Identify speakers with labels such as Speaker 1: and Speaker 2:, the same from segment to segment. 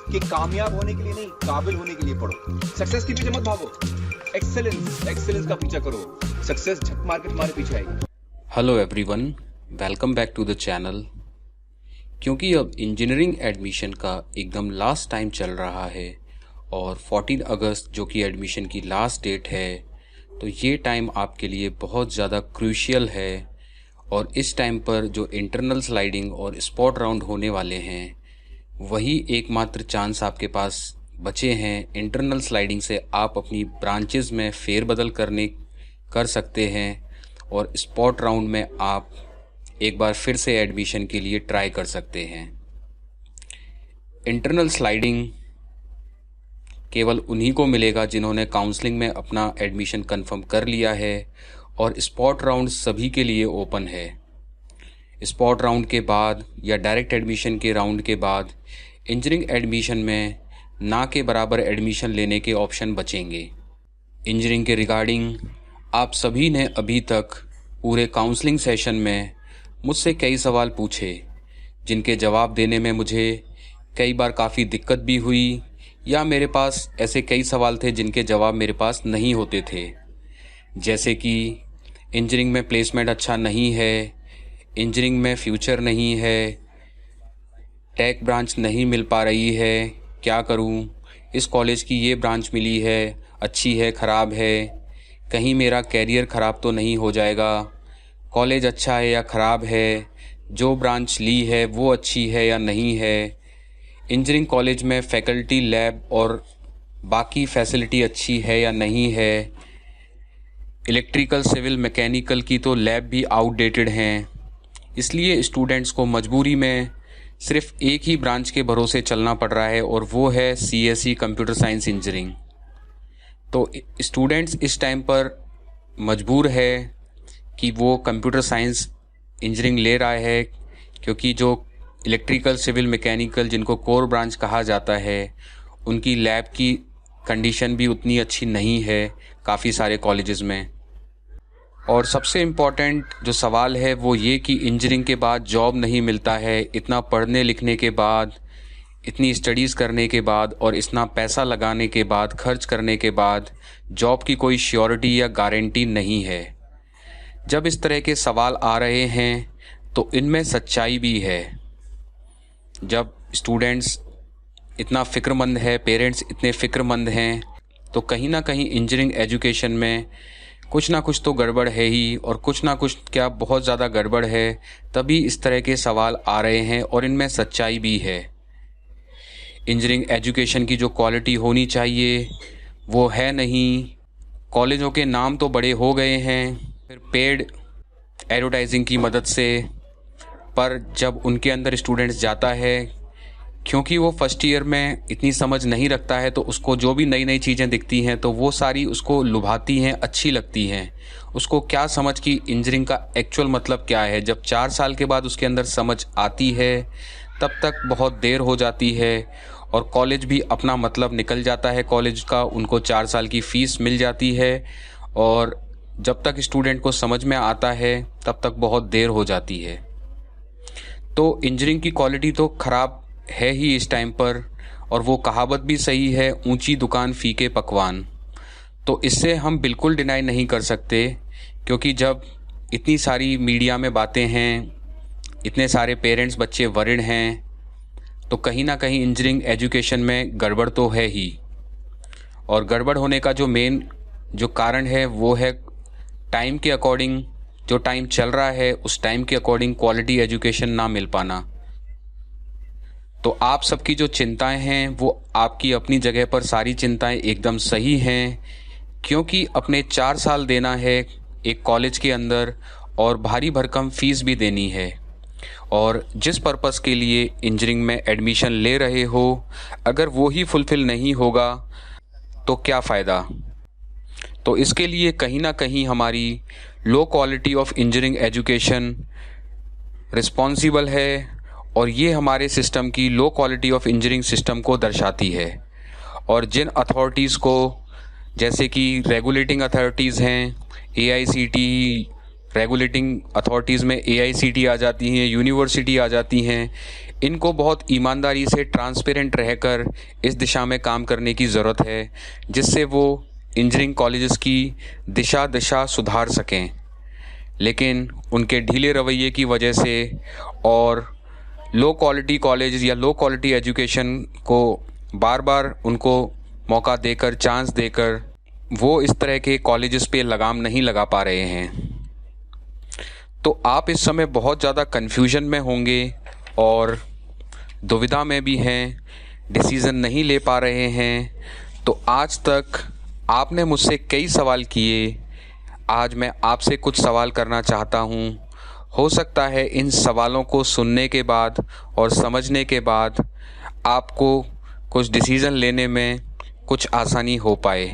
Speaker 1: कि कामयाब होने के लिए नहीं, काबिल होने के लिए पढ़ो। सक्सेस के पीछे मत भागो, एक्सेलेंस का पीछा करो। सक्सेस झक मार के तुम्हारे पीछे आएगी।
Speaker 2: Hello everyone, welcome back to the channel. क्योंकि अब इंजीनियरिंग एडमिशन का एकदम लास्ट टाइम चल रहा है और 14 अगस्त जो कि एडमिशन की लास्ट डेट है, तो ये टाइम आपके लिए बहुत ज़्यादा क्रूशियल है। और इस टाइम पर जो इंटरनल स्लाइडिंग और स्पॉट राउंड होने वाले हैं, वही एकमात्र चांस आपके पास बचे हैं। इंटरनल स्लाइडिंग से आप अपनी ब्रांचेस में फेरबदल कर सकते हैं और स्पॉट राउंड में आप एक बार फिर से एडमिशन के लिए ट्राई कर सकते हैं। इंटरनल स्लाइडिंग केवल उन्हीं को मिलेगा जिन्होंने काउंसलिंग में अपना एडमिशन कंफर्म कर लिया है, और स्पॉट राउंड सभी के लिए ओपन है। स्पॉट राउंड के बाद या डायरेक्ट एडमिशन के राउंड के बाद इंजीनियरिंग एडमिशन में ना के बराबर एडमिशन लेने के ऑप्शन बचेंगे। इंजीनियरिंग के रिगार्डिंग आप सभी ने अभी तक पूरे काउंसलिंग सेशन में मुझसे कई सवाल पूछे, जिनके जवाब देने में मुझे कई बार काफ़ी दिक्कत भी हुई, या मेरे पास ऐसे कई सवाल थे जिनके जवाब मेरे पास नहीं होते थे। जैसे कि इंजीनियरिंग में प्लेसमेंट अच्छा नहीं है, इंजीनियरिंग में फ्यूचर नहीं है, टेक ब्रांच नहीं मिल पा रही है, क्या करूं, इस कॉलेज की ये ब्रांच मिली है, अच्छी है ख़राब है, कहीं मेरा कैरियर ख़राब तो नहीं हो जाएगा, कॉलेज अच्छा है या ख़राब है, जो ब्रांच ली है वो अच्छी है या नहीं है, इंजीनियरिंग कॉलेज में फैकल्टी, लैब और बाकी फैसिलिटी अच्छी है या नहीं है, इलेक्ट्रिकल, सिविल, मैकेनिकल की तो लैब भी आउटडेटेड हैं। इसलिए स्टूडेंट्स को मजबूरी में सिर्फ एक ही ब्रांच के भरोसे चलना पड़ रहा है, और वो है CSE कंप्यूटर साइंस इंजीनियरिंग। तो स्टूडेंट्स इस टाइम पर मजबूर है कि वो कंप्यूटर साइंस इंजीनियरिंग ले रहा है, क्योंकि जो इलेक्ट्रिकल, सिविल, मैकेनिकल जिनको कोर ब्रांच कहा जाता है, उनकी लैब की कंडीशन भी उतनी अच्छी नहीं है काफ़ी सारे कॉलेजेस में। और सबसे इम्पॉर्टेंट जो सवाल है वो ये कि इंजीनियरिंग के बाद जॉब नहीं मिलता है। इतना पढ़ने लिखने के बाद, इतनी स्टडीज़ करने के बाद और इतना पैसा लगाने के बाद, खर्च करने के बाद जॉब की कोई श्योरिटी या गारंटी नहीं है। जब इस तरह के सवाल आ रहे हैं तो इनमें सच्चाई भी है। जब स्टूडेंट्स इतना फ़िक्रमंद है, पेरेंट्स इतने फ़िक्रमंद हैं, तो कहीं ना कहीं इंजीनियरिंग एजुकेशन में कुछ ना कुछ तो गड़बड़ है ही, और कुछ ना कुछ क्या बहुत ज़्यादा गड़बड़ है, तभी इस तरह के सवाल आ रहे हैं और इनमें सच्चाई भी है। इंजीनियरिंग एजुकेशन की जो क्वालिटी होनी चाहिए वो है नहीं। कॉलेजों के नाम तो बड़े हो गए हैं फिर पेड एडवर्टाइजिंग की मदद से, पर जब उनके अंदर स्टूडेंट्स जाता है, क्योंकि वो फर्स्ट ईयर में इतनी समझ नहीं रखता है, तो उसको जो भी नई नई चीज़ें दिखती हैं तो वो सारी उसको लुभाती हैं, अच्छी लगती हैं। उसको क्या समझ कि इंजीनियरिंग का एक्चुअल मतलब क्या है। जब 4 साल के बाद उसके अंदर समझ आती है, तब तक बहुत देर हो जाती है, और कॉलेज भी अपना मतलब निकल जाता है कॉलेज का। उनको 4 साल की फ़ीस मिल जाती है, और जब तक स्टूडेंट को समझ में आता है तब तक बहुत देर हो जाती है। तो इंजीनियरिंग की क्वालिटी तो ख़राब है ही इस टाइम पर, और वो कहावत भी सही है, ऊंची दुकान फीके पकवान। तो इससे हम बिल्कुल डिनाई नहीं कर सकते, क्योंकि जब इतनी सारी मीडिया में बातें हैं, इतने सारे पेरेंट्स बच्चे वरिड हैं, तो कहीं ना कहीं इंजीनियरिंग एजुकेशन में गड़बड़ तो है ही। और गड़बड़ होने का जो मेन जो कारण है वो है टाइम के अकॉर्डिंग, जो टाइम चल रहा है उस टाइम के अकॉर्डिंग क्वालिटी एजुकेशन ना मिल पाना। तो आप सबकी जो चिंताएं हैं वो आपकी अपनी जगह पर सारी चिंताएं एकदम सही हैं, क्योंकि अपने 4 साल देना है एक कॉलेज के अंदर, और भारी भरकम फ़ीस भी देनी है। और जिस पर्पस के लिए इंजीनियरिंग में एडमिशन ले रहे हो, अगर वो ही फुलफ़िल नहीं होगा तो क्या फ़ायदा। तो इसके लिए कहीं ना कहीं हमारी low quality of engineering education responsible है, और ये हमारे सिस्टम की low quality of engineering system को दर्शाती है। और जिन अथॉरिटीज़ को, जैसे कि रेगुलेटिंग अथॉरिटीज़ हैं, AICTE, रेगुलेटिंग अथॉरिटीज़ में AICTE आ जाती हैं, यूनिवर्सिटी आ जाती हैं। इनको बहुत ईमानदारी से ट्रांसपेरेंट रहकर इस दिशा में काम करने की ज़रूरत है, जिससे वो इंजीनियरिंग कॉलेजेस की दिशा सुधार सकें। लेकिन उनके ढीले रवैये की वजह से और लो क्वालिटी कॉलेज या लो क्वालिटी एजुकेशन को बार बार उनको मौका देकर, चांस देकर, वो इस तरह के कॉलेजेस पे लगाम नहीं लगा पा रहे हैं। तो आप इस समय बहुत ज़्यादा कन्फ्यूजन में होंगे और दुविधा में भी हैं, डिसीज़न नहीं ले पा रहे हैं। तो आज तक आपने मुझसे कई सवाल किए, आज मैं आपसे कुछ सवाल करना चाहता हूँ। हो सकता है इन सवालों को सुनने के बाद और समझने के बाद आपको कुछ डिसीज़न लेने में कुछ आसानी हो पाए।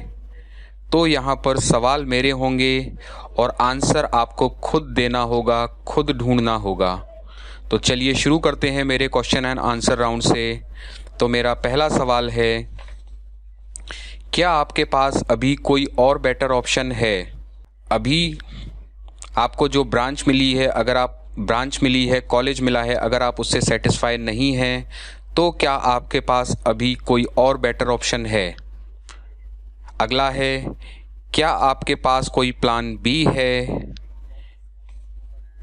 Speaker 2: तो यहाँ पर सवाल मेरे होंगे और आंसर आपको खुद देना होगा, खुद ढूंढना होगा। तो चलिए शुरू करते हैं मेरे क्वेश्चन एंड आंसर राउंड से। तो मेरा पहला सवाल है, क्या आपके पास अभी कोई और बेटर ऑप्शन है? अभी आपको जो ब्रांच मिली है, अगर आप ब्रांच मिली है, कॉलेज मिला है, अगर आप उससे सेटिस्फाई नहीं हैं, तो क्या आपके पास अभी कोई और बेटर ऑप्शन है? अगला है, क्या आपके पास कोई प्लान बी है?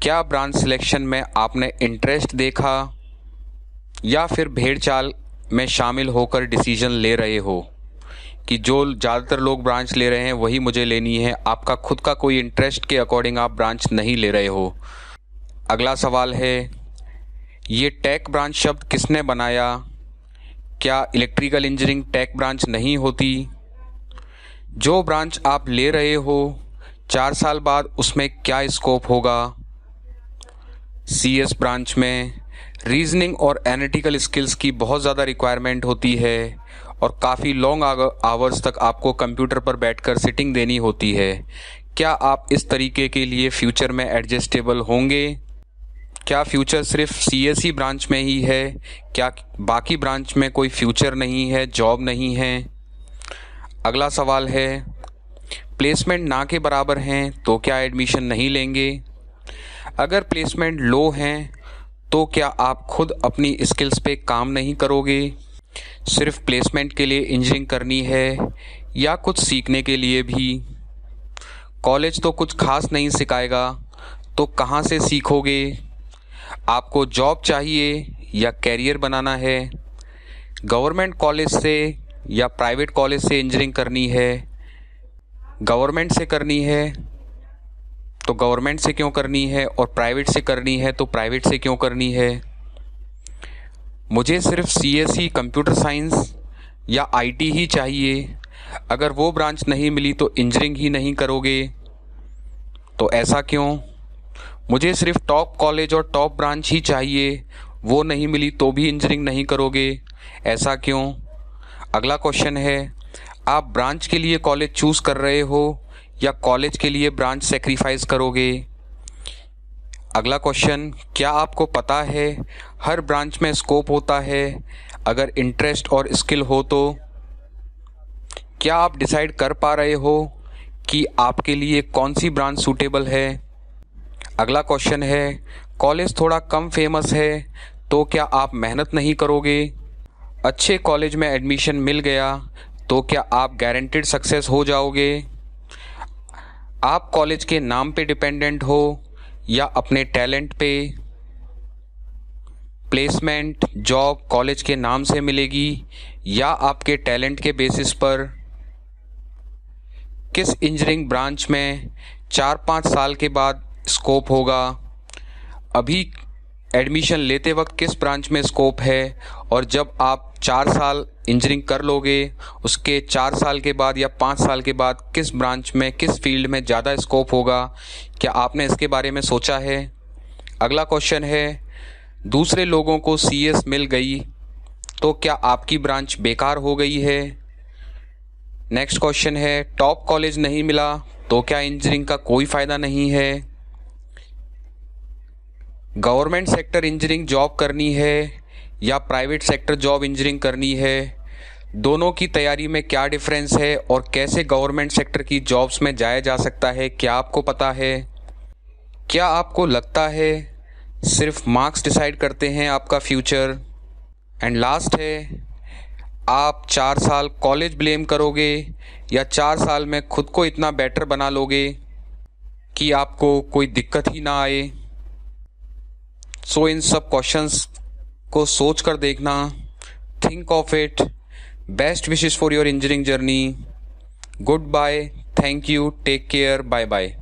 Speaker 2: क्या ब्रांच सिलेक्शन में आपने इंटरेस्ट देखा या फिर भेड़ चाल में शामिल होकर डिसीजन ले रहे हो कि जो ज़्यादातर लोग ब्रांच ले रहे हैं वही मुझे लेनी है, आपका खुद का कोई इंटरेस्ट के अकॉर्डिंग आप ब्रांच नहीं ले रहे हो? अगला सवाल है, ये टेक ब्रांच शब्द किसने बनाया? क्या इलेक्ट्रिकल इंजीनियरिंग टेक ब्रांच नहीं होती? जो ब्रांच आप ले रहे हो 4 साल बाद उसमें क्या स्कोप होगा? CS ब्रांच में रीजनिंग और एनालिटिकल स्किल्स की बहुत ज़्यादा रिक्वायरमेंट होती है और काफ़ी लॉन्ग आवर्स तक आपको कंप्यूटर पर बैठकर सिटिंग देनी होती है। क्या आप इस तरीके के लिए फ्यूचर में एडजस्टेबल होंगे? क्या फ्यूचर सिर्फ CS ही ब्रांच में ही है? क्या बाकी ब्रांच में कोई फ्यूचर नहीं है, जॉब नहीं है? अगला सवाल है, प्लेसमेंट ना के बराबर हैं तो क्या एडमिशन नहीं लेंगे? अगर प्लेसमेंट लो हैं तो क्या आप खुद अपनी स्किल्स पे काम नहीं करोगे? सिर्फ प्लेसमेंट के लिए इंजीनियरिंग करनी है या कुछ सीखने के लिए भी? कॉलेज तो कुछ खास नहीं सिखाएगा तो कहाँ से सीखोगे? आपको जॉब चाहिए या कैरियर बनाना है? गवर्नमेंट कॉलेज से या प्राइवेट कॉलेज से इंजीनियरिंग करनी है? गवर्नमेंट से करनी है तो गवर्नमेंट से क्यों करनी है, और प्राइवेट से करनी है तो प्राइवेट से क्यों करनी है? मुझे सिर्फ CSE कंप्यूटर साइंस या IT ही चाहिए, अगर वो ब्रांच नहीं मिली तो इंजीनियरिंग ही नहीं करोगे, तो ऐसा क्यों? मुझे सिर्फ टॉप कॉलेज और टॉप ब्रांच ही चाहिए, वो नहीं मिली तो भी इंजीनियरिंग नहीं करोगे, ऐसा क्यों? अगला क्वेश्चन है, आप ब्रांच के लिए कॉलेज चूज़ कर रहे हो या कॉलेज के लिए ब्रांच सेक्रीफाइस करोगे? अगला क्वेश्चन, क्या आपको पता है हर ब्रांच में स्कोप होता है अगर इंटरेस्ट और स्किल हो तो? क्या आप डिसाइड कर पा रहे हो कि आपके लिए कौन सी ब्रांच सूटेबल है? अगला क्वेश्चन है, कॉलेज थोड़ा कम फेमस है तो क्या आप मेहनत नहीं करोगे? अच्छे कॉलेज में एडमिशन मिल गया तो क्या आप गारंटेड सक्सेस हो जाओगे? आप कॉलेज के नाम पे डिपेंडेंट हो या अपने टैलेंट पे? प्लेसमेंट, जॉब कॉलेज के नाम से मिलेगी या आपके टैलेंट के बेसिस पर? किस इंजीनियरिंग ब्रांच में 4-5 साल के बाद स्कोप होगा? अभी एडमिशन लेते वक्त किस ब्रांच में स्कोप है, और जब आप 4 साल इंजीनियरिंग कर लोगे उसके 4 साल के बाद या 5 साल के बाद किस ब्रांच में, किस फील्ड में ज़्यादा स्कोप होगा? क्या आपने इसके बारे में सोचा है? अगला क्वेश्चन है, दूसरे लोगों को CS मिल गई तो क्या आपकी ब्रांच बेकार हो गई है? नेक्स्ट क्वेश्चन है, टॉप कॉलेज नहीं मिला तो क्या इंजीनियरिंग का कोई फ़ायदा नहीं है? गवर्नमेंट सेक्टर इंजीनियरिंग जॉब करनी है या प्राइवेट सेक्टर जॉब इंजीनियरिंग करनी है? दोनों की तैयारी में क्या डिफरेंस है और कैसे गवर्नमेंट सेक्टर की जॉब्स में जाया जा सकता है, क्या आपको पता है? क्या आपको लगता है सिर्फ मार्क्स डिसाइड करते हैं आपका फ्यूचर? एंड लास्ट है, आप 4 साल कॉलेज ब्लेम करोगे या 4 साल में खुद को इतना बेटर बना लोगे कि आपको कोई दिक्कत ही ना आए? सो इन सब क्वेश्चंस को सोच कर देखना, think of it. Best wishes for your engineering journey. Good bye, thank you, take care, bye bye.